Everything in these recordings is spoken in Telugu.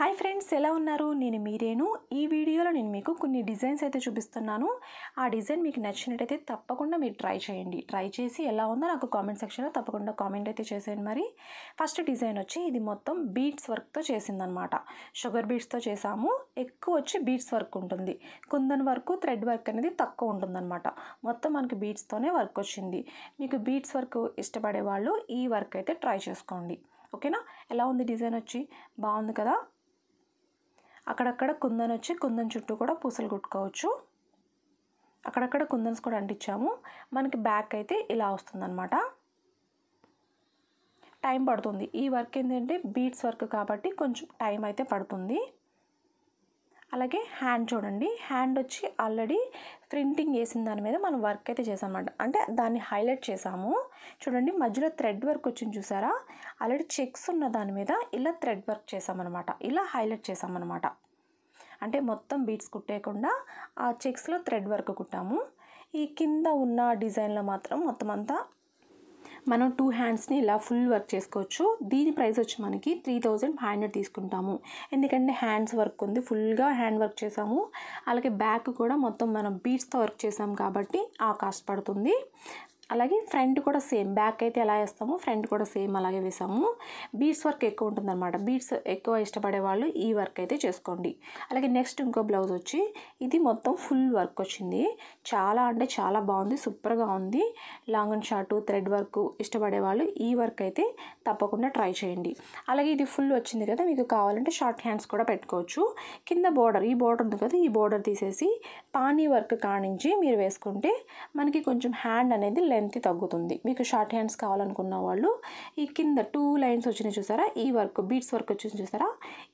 హాయ్ ఫ్రెండ్స్, ఎలా ఉన్నారు? నేను మీరేను. ఈ వీడియోలో నేను మీకు కొన్ని డిజైన్స్ అయితే చూపిస్తున్నాను. ఆ డిజైన్ మీకు నచ్చినట్టయితే తప్పకుండా మీరు ట్రై చేయండి. ట్రై చేసి ఎలా ఉందో నాకు కామెంట్ సెక్షన్లో తప్పకుండా కామెంట్ అయితే చేసేయండి. మరి ఫస్ట్ డిజైన్ వచ్చి ఇది మొత్తం బీడ్స్ వర్క్తో చేసిందనమాట. షుగర్ బీడ్స్తో చేసాము. ఎక్కువ వచ్చి బీడ్స్ వర్క్ ఉంటుంది. కుందన్ వర్క్, థ్రెడ్ వర్క్ అనేది తక్కువ ఉంటుందన్నమాట. మొత్తం మనకి బీడ్స్తోనే వర్క్ వచ్చింది. మీకు బీడ్స్ వర్క్ ఇష్టపడే వాళ్ళు ఈ వర్క్ అయితే ట్రై చేసుకోండి. ఓకేనా? ఎలా ఉంది డిజైన్ వచ్చి? బాగుంది కదా? అక్కడక్కడ కుందన్ వచ్చి కుందన్ చుట్టూ కూడా పూసలు కుట్టుకోవచ్చు. అక్కడక్కడ కుందన్స్ కూడా అంటించాము. మనకి బ్యాక్ అయితే ఇలా వస్తుందన్నమాట. టైం పడుతుంది. ఈ వర్క్ ఏంటంటే బీడ్స్ వర్క్ కాబట్టి కొంచెం టైం అయితే పడుతుంది. అలాగే హ్యాండ్ చూడండి. హ్యాండ్ వచ్చి ఆల్రెడీ ప్రింటింగ్ వేసిన దాని మీద మనం వర్క్ అయితే చేసామన్నమాట. అంటే దాన్ని హైలైట్ చేసాము. చూడండి, మధ్యలో థ్రెడ్ వర్క్ వచ్చింది చూసారా? ఆల్రెడీ చెక్స్ ఉన్న దాని మీద ఇలా థ్రెడ్ వర్క్ చేసామన్నమాట. ఇలా హైలైట్ చేసామన్నమాట. అంటే మొత్తం బీడ్స్ కుట్టేయకుండా ఆ చెక్స్లో థ్రెడ్ వర్క్ కుట్టాము. ఈ కింద ఉన్న డిజైన్లో మాత్రం మొత్తం అంతా మనం 2 హ్యాండ్స్ని ఇలా ఫుల్ వర్క్ చేసుకోవచ్చు. దీని ప్రైస్ వచ్చి మనకి 3500 తీసుకుంటాము. ఎందుకంటే హ్యాండ్స్ వర్క్ ఉంది, ఫుల్గా హ్యాండ్ వర్క్ చేసాము. అలాగే బ్యాక్ కూడా మొత్తం మనం బీడ్స్తో వర్క్ చేసాము కాబట్టి ఆ కాస్ట్ పడుతుంది. అలాగే ఫ్రంట్ కూడా సేమ్, బ్యాక్ అయితే ఎలా వేస్తామో ఫ్రంట్ కూడా సేమ్ అలాగే వేసాము. బీడ్స్ వర్క్ ఎక్కువ ఉంటుందన్నమాట. బీడ్స్ ఎక్కువ ఇష్టపడే వాళ్ళు ఈ వర్క్ అయితే చేసుకోండి. అలాగే నెక్స్ట్ ఇంకో బ్లౌజ్ వచ్చి ఇది మొత్తం ఫుల్ వర్క్ వచ్చింది. చాలా అంటే చాలా బాగుంది, సూపర్గా ఉంది. Long and short thread work ఇష్టపడే వాళ్ళు ఈ వర్క్ అయితే తప్పకుండా ట్రై చేయండి. అలాగే ఇది ఫుల్ వచ్చింది కదా, మీకు కావాలంటే షార్ట్ హ్యాండ్స్ కూడా పెట్టుకోవచ్చు. కింద బోర్డర్, ఈ బోర్డర్ ఉంది కదా, ఈ బోర్డర్ తీసేసి పానీ వర్క్ కానించి మీరు వేసుకుంటే మనకి కొంచెం హ్యాండ్ అనేది లెంత్ తగ్గుతుంది. మీకు షార్ట్ హ్యాండ్స్ కావాలనుకున్న వాళ్ళు ఈ కింద 2 లైన్స్ వచ్చినాయి చూసారా, ఈ వర్క్ బీడ్స్ వర్క్ వచ్చింది చూసారా,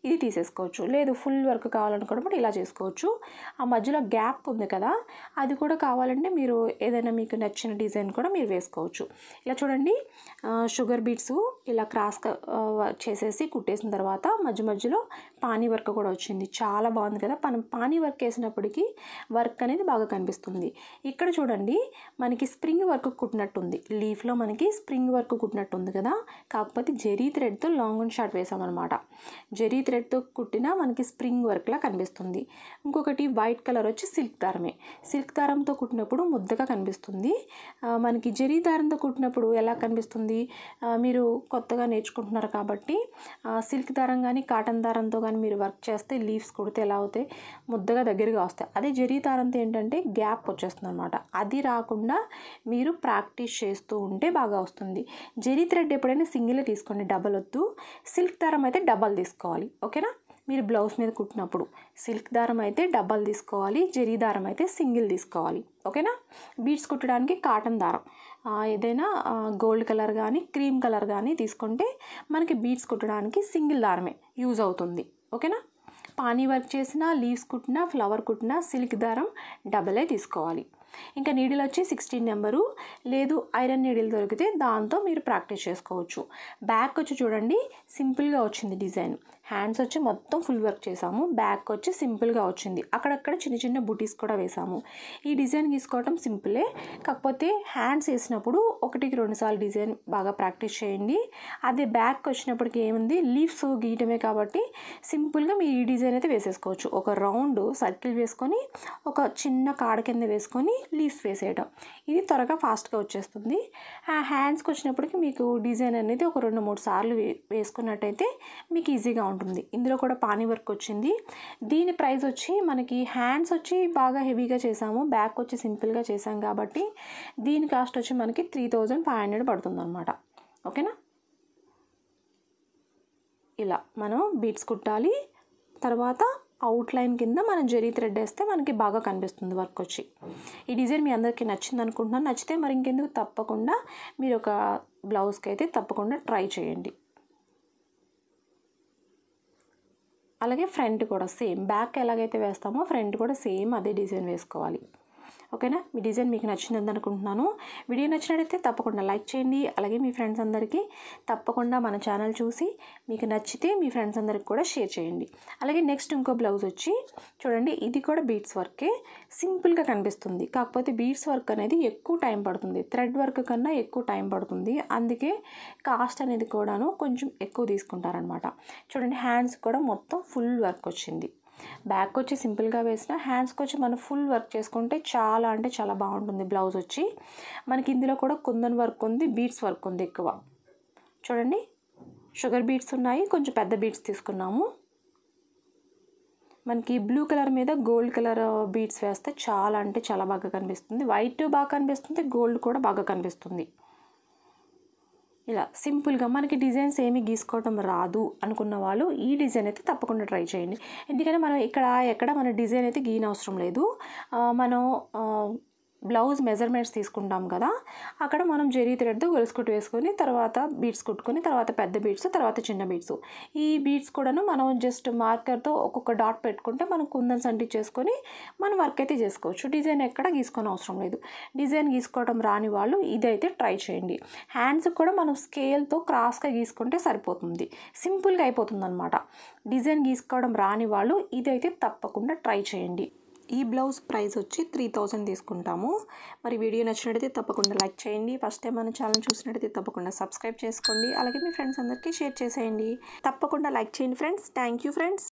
ఇది తీసేసుకోవచ్చు. లేదు ఫుల్ వర్క్ కావాలనుకున్నప్పుడు ఇలా చేసుకోవచ్చు. ఆ మధ్యలో గ్యాప్ ఉంది కదా, అది కూడా కావాలంటే మీరు ఏదైనా మీకు నచ్చిన డిజైన్ కూడా మీరు వేసుకోవచ్చు. ఇలా చూడండి, షుగర్ బీడ్స్ ఇలా క్రాస్ చేసేసి కుట్టేసిన తర్వాత మధ్యలో పానీ వర్క్ కూడా వచ్చింది. చాలా బాగుంది కదా. మనం పానీ వర్క్ వేసినప్పటికీ వర్క్ అనేది బాగా కనిపిస్తుంది. ఇక్కడ చూడండి, మనకి స్ప్రింగ్ వర్క్ కుట్టినట్టుంది. లీఫ్లో మనకి స్ప్రింగ్ వర్క్ కుట్టినట్టుంది కదా, కాకపోతే జెరీ థ్రెడ్తో లాంగ్ అండ్ షార్ట్ వేసామన్నమాట. జెరీ థ్రెడ్తో కుట్టిన మనకి స్ప్రింగ్ వర్క్లా కనిపిస్తుంది. ఇంకొకటి వైట్ కలర్ వచ్చి సిల్క్ దారమే. సిల్క్ దారంతో కుట్టినప్పుడు ముద్దగా కనిపిస్తుంది. మనకి జెరీ దారంతో కుట్టినప్పుడు ఎలా కనిపిస్తుంది? మీరు కొత్తగా నేర్చుకుంటున్నారు కాబట్టి సిల్క్ దారం కానీ కాటన్ దారంతో కానీ మీరు వర్క్ చేస్తే లీవ్స్ కుడితే ఎలా అవుతాయి? ముద్దగా దగ్గరగా వస్తాయి. అదే జెరీ దారంతో ఏంటంటే గ్యాప్ వచ్చేస్తుంది అనమాట. అది రాకుండా మీరు ప్రాక్టీస్ చేస్తూ ఉంటే బాగా వస్తుంది. జెరీ థ్రెడ్ ఎప్పుడైనా సింగిల్ తీసుకోండి, డబల్ వద్దు. సిల్క్ దారం అయితే డబల్ తీసుకోవాలి. ఓకేనా? మీరు బ్లౌజ్ మీద కుట్టినప్పుడు సిల్క్ దారం అయితే డబల్ తీసుకోవాలి, జెరీ దారం అయితే సింగిల్ తీసుకోవాలి. ఓకేనా? బీడ్స్ కుట్టడానికి కాటన్ దారం ఏదైనా గోల్డ్ కలర్ కానీ క్రీమ్ కలర్ కానీ తీసుకుంటే మనకి బీడ్స్ కుట్టడానికి సింగిల్ దారమే యూజ్ అవుతుంది. ఓకేనా? పానీ వర్క్ చేసినా, లీవ్స్ కుట్టినా, ఫ్లవర్ కుట్టినా సిల్క్ దారం డబలే తీసుకోవాలి. ఇంకా నీడిల్ వచ్చి 16 నెంబరు, లేదు ఐరన్ నీడిల్ దొరికితే దాంతో మీరు ప్రాక్టీస్ చేసుకోవచ్చు. బ్యాక్ వచ్చి చూడండి, సింపుల్గా వచ్చింది డిజైన్. హ్యాండ్స్ వచ్చి మొత్తం ఫుల్ వర్క్ చేసాము. బ్యాక్ వచ్చి సింపుల్గా వచ్చింది. అక్కడక్కడ చిన్న చిన్న బుటీస్ కూడా వేసాము. ఈ డిజైన్ గీసుకోవటం సింపులే, కాకపోతే హ్యాండ్స్ వేసినప్పుడు 1-2 సార్లు డిజైన్ బాగా ప్రాక్టీస్ చేయండి. అదే బ్యాక్ వచ్చినప్పటికి ఏముంది, లీవ్స్ గీయటమే కాబట్టి సింపుల్గా మీరు ఈ డిజైన్ అయితే వేసేసుకోవచ్చు. ఒక రౌండ్ సర్కిల్ వేసుకొని ఒక చిన్న కాడ కింద వేసుకొని లీవ్స్ వేసేయడం, ఇది త్వరగా ఫాస్ట్గా వచ్చేస్తుంది. ఆ హ్యాండ్స్కి వచ్చినప్పటికి మీకు డిజైన్ అనేది ఒక 2-3 సార్లు వేసుకున్నట్టయితే మీకు ఈజీగా ఉంటుంది. ఇందులో కూడా పానీ వర్క్ వచ్చింది. దీని ప్రైస్ వచ్చి మనకి హ్యాండ్స్ వచ్చి బాగా హెవీగా చేసాము, బ్యాక్ వచ్చి సింపుల్గా చేసాం కాబట్టి దీని కాస్ట్ వచ్చి మనకి 3500 పడుతుంది అనమాట. ఓకేనా? ఇలా మనం బీడ్స్ కుట్టాలి. తర్వాత అవుట్లైన్ కింద మనం జెరీ థ్రెడ్ వేస్తే మనకి బాగా కనిపిస్తుంది వర్క్ వచ్చి. ఈ డిజైన్ మీ అందరికీ నచ్చింది అనుకుంటున్నాను. నచ్చితే మరి ఇంకెందుకు, తప్పకుండా మీరు ఒక బ్లౌజ్కి అయితే తప్పకుండా ట్రై చేయండి. అలాగే ఫ్రంట్ కూడా సేమ్, బ్యాక్ ఎలాగైతే వేస్తామో ఫ్రంట్ కూడా సేమ్ అదే డిజైన్ వేసుకోవాలి. ఓకేనా, మీ డిజైన్ మీకు నచ్చిందని అనుకుంటున్నాను. వీడియో నచ్చినట్టయితే తప్పకుండా లైక్ చేయండి. అలాగే మీ ఫ్రెండ్స్ అందరికీ తప్పకుండా మన ఛానల్ చూసి మీకు నచ్చితే మీ ఫ్రెండ్స్ అందరికి కూడా షేర్ చేయండి. అలాగే నెక్స్ట్ ఇంకో బ్లౌజ్ వచ్చి చూడండి, ఇది కూడా బీడ్స్ వర్కే, సింపుల్గా కనిపిస్తుంది. కాకపోతే బీడ్స్ వర్క్ అనేది ఎక్కువ టైం పడుతుంది, థ్రెడ్ వర్క్ కన్నా ఎక్కువ టైం పడుతుంది. అందుకే కాస్ట్ అనేది కూడాను కొంచెం ఎక్కువ తీసుకుంటారనమాట. చూడండి, హ్యాండ్స్ కూడా మొత్తం ఫుల్ వర్క్ వచ్చింది. బ్యాక్ వచ్చి సింపుల్గా వేసిన, హ్యాండ్స్కి వచ్చి మనం ఫుల్ వర్క్ చేసుకుంటే చాలా అంటే చాలా బాగుంటుంది. బ్లౌజ్ వచ్చి మనకి ఇందులో కూడా కుందన్ వర్క్ ఉంది, బీడ్స్ వర్క్ ఉంది ఎక్కువ. చూడండి, షుగర్ బీడ్స్ ఉన్నాయి, కొంచెం పెద్ద బీడ్స్ తీసుకున్నాము. మనకి బ్లూ కలర్ మీద గోల్డ్ కలర్ బీడ్స్ వేస్తే చాలా అంటే చాలా బాగా కనిపిస్తుంది. వైట్ బాగా కనిపిస్తుంది, గోల్డ్ కూడా బాగా కనిపిస్తుంది. ఇలా సింపుల్గా మనకి డిజైన్స్ ఏమి గీసుకోవడం రాదు అనుకున్న వాళ్ళు ఈ డిజైన్ అయితే తప్పకుండా ట్రై చేయండి. ఎందుకంటే మనం ఎక్కడ మన డిజైన్ అయితే గీయనవసరం లేదు. మనం బ్లౌజ్ మెజర్మెంట్స్ తీసుకుంటాం కదా, అక్కడ మనం జరీ థ్రెడ్తో గొలుసు కుట్టు వేసుకొని తర్వాత బీడ్స్ కుట్టుకొని తర్వాత పెద్ద బీడ్స్ తర్వాత చిన్న బీడ్స్. ఈ బీడ్స్ కూడాను మనం జస్ట్ మార్కర్తో ఒక్కొక్క డాట్ పెట్టుకుంటే మనం కుందన్స్ అంటించేసుకొని మనం వర్క్ అయితే చేసుకోవచ్చు. డిజైన్ ఎక్కడ గీసుకొని అవసరం లేదు. డిజైన్ గీసుకోవడం రాని వాళ్ళు ఇదైతే ట్రై చేయండి. హ్యాండ్స్ కూడా మనం స్కేల్తో క్రాస్గా గీసుకుంటే సరిపోతుంది, సింపుల్గా అయిపోతుంది అనమాట. డిజైన్ గీసుకోవడం రాని వాళ్ళు ఇదైతే తప్పకుండా ట్రై చేయండి. ఈ బ్లౌజ్ ప్రైస్ వచ్చి 3000 తీసుకుంటాము. మరి వీడియో నచ్చినట్టయితే తప్పకుండా లైక్ చేయండి. ఫస్ట్ టైం మన ఛానల్ చూసినట్టయితే తప్పకుండా సబ్స్క్రైబ్ చేసుకోండి. అలాగే మీ ఫ్రెండ్స్ అందరికీ షేర్ చేసేయండి. తప్పకుండా లైక్ చేయండి ఫ్రెండ్స్. Thank you friends.